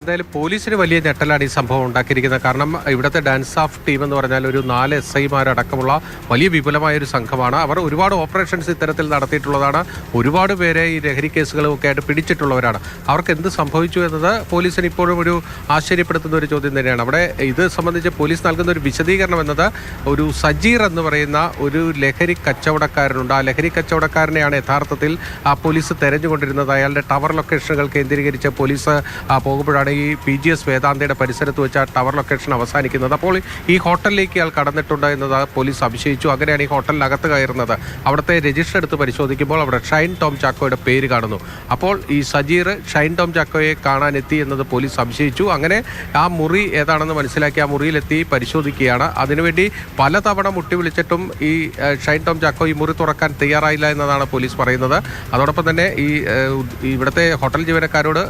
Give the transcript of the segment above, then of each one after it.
എന്തായാലും പോലീസിന് വലിയ ഞെട്ടലാണ് ഈ സംഭവം ഉണ്ടാക്കിയിരിക്കുന്നത്. കാരണം ഇവിടുത്തെ ഡാൻസ് ഓഫ് ടീം എന്ന് പറഞ്ഞാൽ ഒരു 4 SI-മാരടക്കമുള്ള വലിയ വിപുലമായൊരു സംഘമാണ്. അവർ ഒരുപാട് ഓപ്പറേഷൻസ് ഇത്തരത്തിൽ നടത്തിയിട്ടുള്ളതാണ്. ഒരുപാട് പേരെ ഈ ലഹരി കേസുകളും ഒക്കെ ആയിട്ട് പിടിച്ചിട്ടുള്ളവരാണ്. അവർക്ക് എന്ത് സംഭവിച്ചു എന്നത് പോലീസിന് ഇപ്പോഴും ഒരു ആശ്ചര്യപ്പെടുത്തുന്ന ഒരു ചോദ്യം തന്നെയാണ്. അവിടെ ഇത് സംബന്ധിച്ച് പോലീസ് നൽകുന്ന ഒരു വിശദീകരണം എന്നത് ഒരു സജീർ എന്ന് പറയുന്ന ഒരു ലഹരി കച്ചവടക്കാരനുണ്ട്. ആ ലഹരി കച്ചവടക്കാരനെയാണ് യഥാർത്ഥത്തിൽ പോലീസ് തെരഞ്ഞുകൊണ്ടിരുന്നത്. അയാളുടെ ടവർ ലൊക്കേഷനുകൾ കേന്ദ്രീകരിച്ച് പോലീസ് പോകുമ്പോഴാണ് ഈ PGS വേദാന്തയുടെ പരിസരത്ത് വെച്ച ടവർ ലൊക്കേഷൻ അവസാനിക്കുന്നത്. അപ്പോൾ ഈ ഹോട്ടലിലേക്ക് ഇയാൾ കടന്നിട്ടുണ്ട് എന്നത് പോലീസ് സംശയിച്ചു. അങ്ങനെയാണ് ഈ ഹോട്ടലിനകത്ത് കയറുന്നത്. അവിടുത്തെ രജിസ്റ്റർ എടുത്ത് പരിശോധിക്കുമ്പോൾ അവിടെ ഷൈൻ ടോം ചാക്കോയുടെ പേര് കാണുന്നു. അപ്പോൾ ഈ സജീർ ഷൈൻ ടോം ചാക്കോയെ കാണാനെത്തി എന്നത് പോലീസ് സംശയിച്ചു. അങ്ങനെ ആ മുറി ഏതാണെന്ന് മനസ്സിലാക്കി ആ മുറിയിലെത്തി പരിശോധിക്കുകയാണ്. അതിനുവേണ്ടി പലതവണ മുട്ടി വിളിച്ചിട്ടും ഈ ഷൈൻ ടോം ചാക്കോ ഈ മുറി തുറക്കാൻ തയ്യാറായില്ല എന്നതാണ് പോലീസ് പറയുന്നത്. അതോടൊപ്പം തന്നെ ഇവിടുത്തെ ഹോട്ടൽ ജീവനക്കാരോട്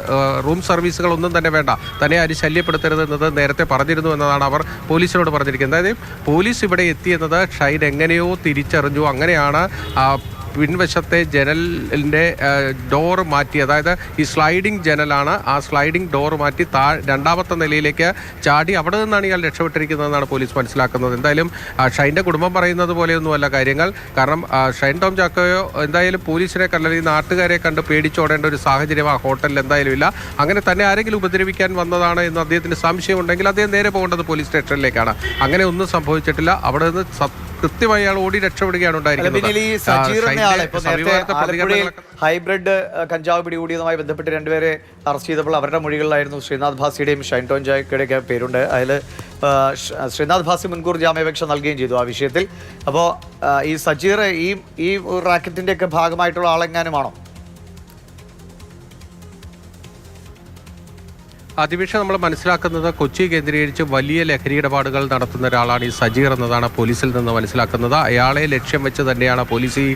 റൂം സർവീസുകളൊന്നും തന്നെ വേണ്ട, തന്നെ ആരും ശല്യപ്പെടുത്തരുത് എന്നത് നേരത്തെ പറഞ്ഞിരുന്നു എന്നതാണ് അവർ പോലീസിനോട് പറഞ്ഞിരിക്കുന്നത്. അതായത് പോലീസ് ഇവിടെ എത്തിയെന്നത് ഷൈൻ എങ്ങനെയോ തിരിച്ചറിഞ്ഞു. അങ്ങനെയാണ് പിൻവശത്തെ ജനലിൻ്റെ ഡോർ മാറ്റി, അതായത് ഈ സ്ലൈഡിംഗ് ജനലാണ്, ആ സ്ലൈഡിംഗ് ഡോർ മാറ്റി രണ്ടാമത്തെ നിലയിലേക്ക് ചാടി അവിടെ നിന്നാണ് ഇയാൾ രക്ഷപ്പെട്ടിരിക്കുന്നതെന്നാണ് പോലീസ് മനസ്സിലാക്കുന്നത്. എന്തായാലും ഷൈൻ്റെ കുടുംബം പറയുന്നത് പോലെയൊന്നുമല്ല കാര്യങ്ങൾ. കാരണം ഷൈൻ ടോം ചാക്കോയോ എന്തായാലും പോലീസിനെ കണ്ടെങ്കിൽ നാട്ടുകാരെ കണ്ട് പേടിച്ചോടേണ്ട ഒരു സാഹചര്യം ആ ഹോട്ടലിൽ എന്തായാലും ഇല്ല. അങ്ങനെ തന്നെ ആരെങ്കിലും ഉപദ്രവിക്കാൻ വന്നതാണ് എന്ന് അദ്ദേഹത്തിന് സംശയമുണ്ടെങ്കിൽ അദ്ദേഹം നേരെ പോകേണ്ടത് പോലീസ് സ്റ്റേഷനിലേക്കാണ്. അങ്ങനെ ഒന്നും സംഭവിച്ചിട്ടില്ല. അവിടെ നിന്ന് കൃത്യമായി അയാൾ ഓടി രക്ഷപ്പെടുകയാണ് ഉണ്ടായിരിക്കുന്നത്. ഹൈബ്രിഡ് കഞ്ചാവ് പിടികൂടിയതുമായി ബന്ധപ്പെട്ട് രണ്ടുപേരെ അറസ്റ്റ് ചെയ്തപ്പോൾ അവരുടെ മൊഴികളിലായിരുന്നു ശ്രീനാഥ് ഭാസിയുടെയും ഷൈൻ ടോം ചാക്കോയുടെയൊക്കെ പേരുണ്ട്. അതിൽ ശ്രീനാഥ് ഭാസി മുൻകൂർ ജാമ്യാപേക്ഷ നൽകുകയും ചെയ്തു ആ വിഷയത്തിൽ. അപ്പോൾ ഈ സജീർ ഈ റാക്കറ്റിൻ്റെയൊക്കെ ഭാഗമായിട്ടുള്ള ആളെങ്ങാനുമാണോ? അതിവിഷം നമ്മൾ മനസ്സിലാക്കുന്നത് കൊച്ചി കേന്ദ്രീകരിച്ച് വലിയ ലഹരി ഇടപാടുകൾ നടത്തുന്ന ഒരാളാണ് ഈ സജീർ എന്നതാണ് പോലീസിൽ നിന്ന് മനസ്സിലാക്കുന്നത്. അയാളെ ലക്ഷ്യം വെച്ച് തന്നെയാണ് പോലീസ് ഈ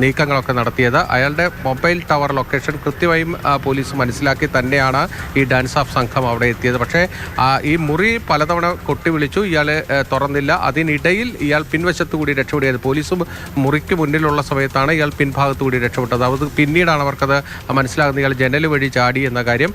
നീക്കങ്ങളൊക്കെ നടത്തിയത്. അയാളുടെ മൊബൈൽ ടവർ ലൊക്കേഷൻ കൃത്യമായും പോലീസ് മനസ്സിലാക്കി തന്നെയാണ് ഈ ഡാൻസ് ഓഫ് സംഘം അവിടെ എത്തിയത്. പക്ഷേ ഈ മുറി പലതവണ കൊട്ടി വിളിച്ചു, ഇയാൾ തുറന്നില്ല. അതിനിടയിൽ ഇയാൾ പിൻവശത്തു കൂടി രക്ഷപ്പെടുകയത്. പോലീസും മുറിക്ക് മുന്നിലുള്ള സമയത്താണ് ഇയാൾ പിൻഭാഗത്തു കൂടി രക്ഷപ്പെട്ടത്. അത് പിന്നീടാണ് അവർക്കത് മനസ്സിലാകുന്നത് ഇയാൾ ജനൽ വഴി ചാടി എന്ന കാര്യം.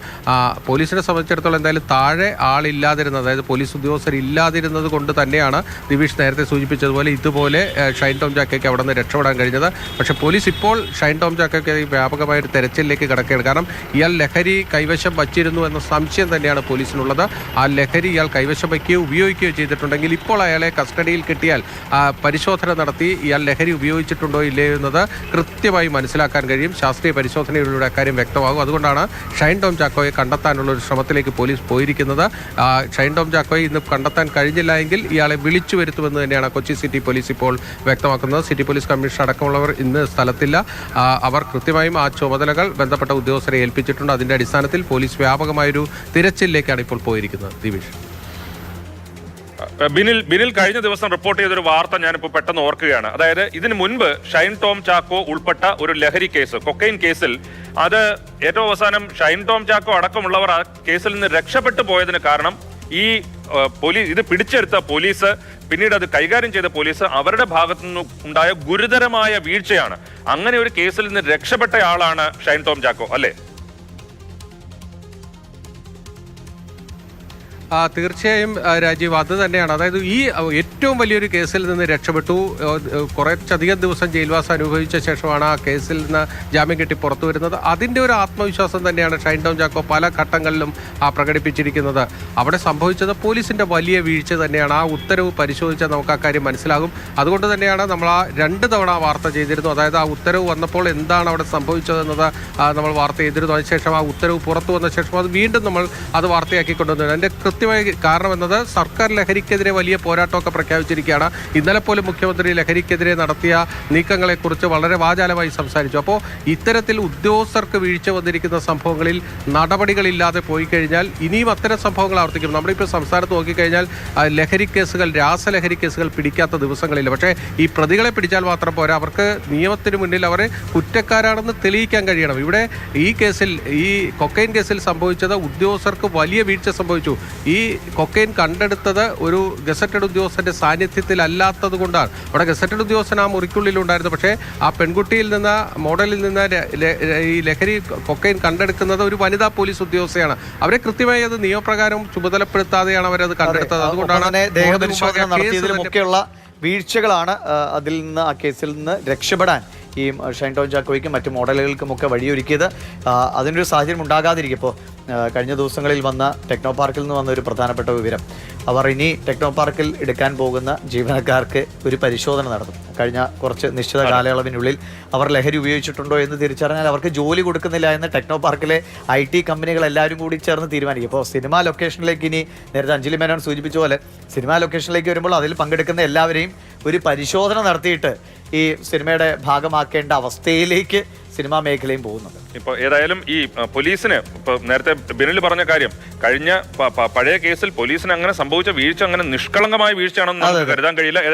പോലീസിനെ സംബന്ധിച്ചിടത്തോളം എന്തായാലും താഴെ ആളില്ലാതിരുന്നത്, അതായത് പോലീസ് ഉദ്യോഗസ്ഥർ ഇല്ലാതിരുന്നത് കൊണ്ട് തന്നെയാണ് ദിവിഷ് നേരത്തെ സൂചിപ്പിച്ചതുപോലെ ഇതുപോലെ ഷൈൻ ടോം ചാക്കോയ്ക്ക് അവിടെ നിന്ന് രക്ഷപ്പെടാൻ കഴിഞ്ഞത്. പക്ഷേ പോലീസ് ഇപ്പോൾ ഷൈൻ ടോം ചാക്കോയ്ക്ക് വ്യാപകമായ ഒരു തെരച്ചിലേക്ക് കിടക്കുകയാണ്. കാരണം ഇയാൾ ലഹരി കൈവശം വച്ചിരുന്നു എന്ന സംശയം തന്നെയാണ് പോലീസിനുള്ളത്. ആ ലഹരി ഇയാൾ കൈവശം വയ്ക്കുകയോ ഉപയോഗിക്കുകയോ ചെയ്തിട്ടുണ്ടെങ്കിൽ ഇപ്പോൾ അയാളെ കസ്റ്റഡിയിൽ കിട്ടിയാൽ പരിശോധന നടത്തി ഇയാൾ ലഹരി ഉപയോഗിച്ചിട്ടുണ്ടോ ഇല്ലയോ എന്നത് കൃത്യമായി മനസ്സിലാക്കാൻ കഴിയും. ശാസ്ത്രീയ പരിശോധനയിലൂടെ അക്കാര്യം വ്യക്തമാകും. അതുകൊണ്ടാണ് ഷൈൻ ടോം ചാക്കോയെ കണ്ടെത്താനുള്ള ഒരു ശ്രമത്തിലേക്ക് പോലീസ് പോയിരിക്കുന്നത്. ഷൈൻ ടോം ചാക്കോയെ ഇന്ന് കണ്ടെത്താൻ കഴിഞ്ഞില്ല എങ്കിൽ ഇയാളെ വിളിച്ചു വരുത്തുമെന്ന് തന്നെയാണ് കൊച്ചി സിറ്റി പോലീസ് ഇപ്പോൾ വ്യക്തമാക്കുന്നത്. സിറ്റി പോലീസ് കമ്മീഷണർ അടക്കമുള്ളവർ ഇന്ന് സ്ഥലത്തില്ല. അവർ കൃത്യമായും ആ ചുമതലകൾ ബന്ധപ്പെട്ട ഉദ്യോഗസ്ഥരെ ഏൽപ്പിച്ചിട്ടുണ്ട്. അതിന്റെ അടിസ്ഥാനത്തിൽ പോലീസ് വ്യാപകമായൊരു തിരച്ചിലേക്കാണ് ഇപ്പോൾ പോയിരിക്കുന്നത്. ദിവിഷ്, ബിനിൽ കഴിഞ്ഞ ദിവസം റിപ്പോർട്ട് ചെയ്തൊരു വാർത്ത ഞാനിപ്പോൾ പെട്ടെന്ന് ഓർക്കുകയാണ്. അതായത് ഇതിനു മുൻപ് ഷൈൻ ടോം ചാക്കോ ഉൾപ്പെട്ട ഒരു ലഹരി കേസ്, കൊക്കൈൻ കേസിൽ, അത് ഏറ്റവും അവസാനം ഷൈൻ ടോം ചാക്കോ അടക്കമുള്ളവർ ആ കേസിൽ നിന്ന് രക്ഷപ്പെട്ടു പോയതിന് കാരണം ഈ ഇത് പിടിച്ചെടുത്ത പോലീസ്, പിന്നീട് അത് കൈകാര്യം ചെയ്ത പോലീസ്, അവരുടെ ഭാഗത്തു നിന്ന് ഉണ്ടായ ഗുരുതരമായ വീഴ്ചയാണ്. അങ്ങനെ ഒരു കേസിൽ നിന്ന് രക്ഷപ്പെട്ടയാളാണ് ഷൈൻ ടോം ചാക്കോ, അല്ലേ? തീർച്ചയായും രാജീവ്, അത് തന്നെയാണ്. അതായത് ഈ ഏറ്റവും വലിയൊരു കേസിൽ നിന്ന് രക്ഷപ്പെട്ടു. കുറച്ചധികം ദിവസം ജയിൽവാസം അനുഭവിച്ച ശേഷമാണ് ആ കേസിൽ നിന്ന് ജാമ്യം കിട്ടി പുറത്തു വരുന്നത്. അതിൻ്റെ ഒരു ആത്മവിശ്വാസം തന്നെയാണ് ഷൈൻ ടോം ചാക്കോ പല ഘട്ടങ്ങളിലും പ്രകടിപ്പിച്ചിരിക്കുന്നത്. അവിടെ സംഭവിച്ചത് പോലീസിൻ്റെ വലിയ വീഴ്ച തന്നെയാണ്. ആ ഉത്തരവ് പരിശോധിച്ചാൽ നമുക്ക് ആ കാര്യം മനസ്സിലാകും. അതുകൊണ്ട് തന്നെയാണ് നമ്മൾ 2 തവണ വാർത്ത ചെയ്തിരുന്നു. അതായത് ആ ഉത്തരവ് വന്നപ്പോൾ എന്താണ് അവിടെ സംഭവിച്ചതെന്നത് നമ്മൾ വാർത്ത ചെയ്തിരുന്നു. അതിനുശേഷം ആ ഉത്തരവ് പുറത്തു വന്ന ശേഷം അത് വീണ്ടും നമ്മൾ അത് വാർത്തയാക്കി കൊണ്ടുവന്നു. അതിൻ്റെ കൃത്യമായ കാരണം എന്നത് സർക്കാർ ലഹരിക്കെതിരെ വലിയ പോരാട്ടമൊക്കെ പ്രഖ്യാപിച്ചിരിക്കുകയാണ്. ഇന്നലെ പോലും മുഖ്യമന്ത്രി ലഹരിക്കെതിരെ നടത്തിയ നീക്കങ്ങളെക്കുറിച്ച് വളരെ വാചാലമായി സംസാരിച്ചു. അപ്പോൾ ഇത്തരത്തിൽ ഉദ്യോഗസ്ഥർക്ക് വീഴ്ച വന്നിരിക്കുന്ന സംഭവങ്ങളിൽ നടപടികളില്ലാതെ പോയി കഴിഞ്ഞാൽ ഇനിയും അത്തരം സംഭവങ്ങൾ ആവർത്തിക്കും. നമ്മളിപ്പോൾ സംസ്ഥാനത്ത് നോക്കിക്കഴിഞ്ഞാൽ ലഹരി കേസുകൾ, രാസലഹരി കേസുകൾ പിടിക്കാത്ത ദിവസങ്ങളില്ല. പക്ഷേ ഈ പ്രതികളെ പിടിച്ചാൽ മാത്രം പോരാ, അവർക്ക് നിയമത്തിന് മുന്നിൽ അവരെ കുറ്റക്കാരാണെന്ന് തെളിയിക്കാൻ കഴിയണം. ഇവിടെ ഈ കേസിൽ, ഈ കൊക്കൈൻ കേസിൽ സംഭവിച്ചത് ഉദ്യോഗസ്ഥർക്ക് വലിയ വീഴ്ച സംഭവിച്ചു. ഈ കൊക്കൈൻ കണ്ടെടുത്തത് ഒരു ഗസറ്റഡ് ഉദ്യോഗസ്ഥന്റെ സാന്നിധ്യത്തിലല്ലാത്തത് കൊണ്ടാണ്. അവിടെ ഗസറ്റഡ് ഉദ്യോഗസ്ഥൻ ആ മുറിക്കുള്ളിലുണ്ടായിരുന്നു. പക്ഷേ ആ പെൺകുട്ടിയിൽ നിന്ന്, മോഡലിൽ നിന്ന് ഈ ലഹരി കൊക്കൈൻ കണ്ടെടുക്കുന്നത് ഒരു വനിതാ പോലീസ് ഉദ്യോഗസ്ഥയാണ്. അവരെ കൃത്യമായി അത് നിയമപ്രകാരം ചുമതലപ്പെടുത്താതെയാണ് അവരത് കണ്ടെടുത്തത്. അതുകൊണ്ടാണ് ദേഹപരിശോധന നടത്തിയതിലുമൊക്കെയുള്ള വീഴ്ചകളാണ് അതിൽ നിന്ന്, ആ കേസിൽ നിന്ന് രക്ഷപ്പെടാൻ ഈ ഷൈൻ ടോം ചാക്കോയ്ക്കും മറ്റു മോഡലുകൾക്കുമൊക്കെ വഴിയൊരുക്കിയത്. അതിനൊരു സാഹചര്യം ഉണ്ടാകാതിരിക്കും. ഇപ്പോൾ കഴിഞ്ഞ ദിവസങ്ങളിൽ വന്ന ടെക്നോ പാർക്കിൽ നിന്ന് വന്ന ഒരു പ്രധാനപ്പെട്ട വിവരം, അവർ ഇനി ടെക്നോ പാർക്കിൽ എടുക്കാൻ പോകുന്ന ജീവനക്കാർക്ക് ഒരു പരിശോധന നടത്തും. കഴിഞ്ഞ കുറച്ച് നിശ്ചിത കാലയളവിനുള്ളിൽ അവർ ലഹരി ഉപയോഗിച്ചിട്ടുണ്ടോ എന്ന് തിരിച്ചറിഞ്ഞാൽ അവർക്ക് ജോലി കൊടുക്കുന്നില്ല എന്ന് ടെക്നോ പാർക്കിലെ IT കമ്പനികൾ എല്ലാവരും കൂടി ചേർന്ന് തീരുമാനിക്കും. ഇപ്പോൾ സിനിമാ ലൊക്കേഷനിലേക്ക് ഇനി നേരത്തെ അഞ്ജലി മേനോൻ സൂചിപ്പിച്ച പോലെ സിനിമാ ലൊക്കേഷനിലേക്ക് വരുമ്പോൾ അതിൽ പങ്കെടുക്കുന്ന എല്ലാവരെയും ഒരു പരിശോധന നടത്തിയിട്ട് ഈ സിനിമയുടെ ഭാഗമാക്കേണ്ട അവസ്ഥയിലേക്ക് സിനിമാ മേഖലയും പോകുന്നുണ്ട്. ഇപ്പോൾ ഏതായാലും ഈ പോലീസിന്, ഇപ്പോൾ നേരത്തെ ബിനിൽ പറഞ്ഞ കാര്യം, കഴിഞ്ഞ പഴയ കേസിൽ പോലീസിന് അങ്ങനെ സംഭവിച്ച വീഴ്ച അങ്ങനെ നിഷ്കളങ്കമായ വീഴ്ചയാണെന്ന് നമുക്ക് കരുതാൻ കഴിയില്ല.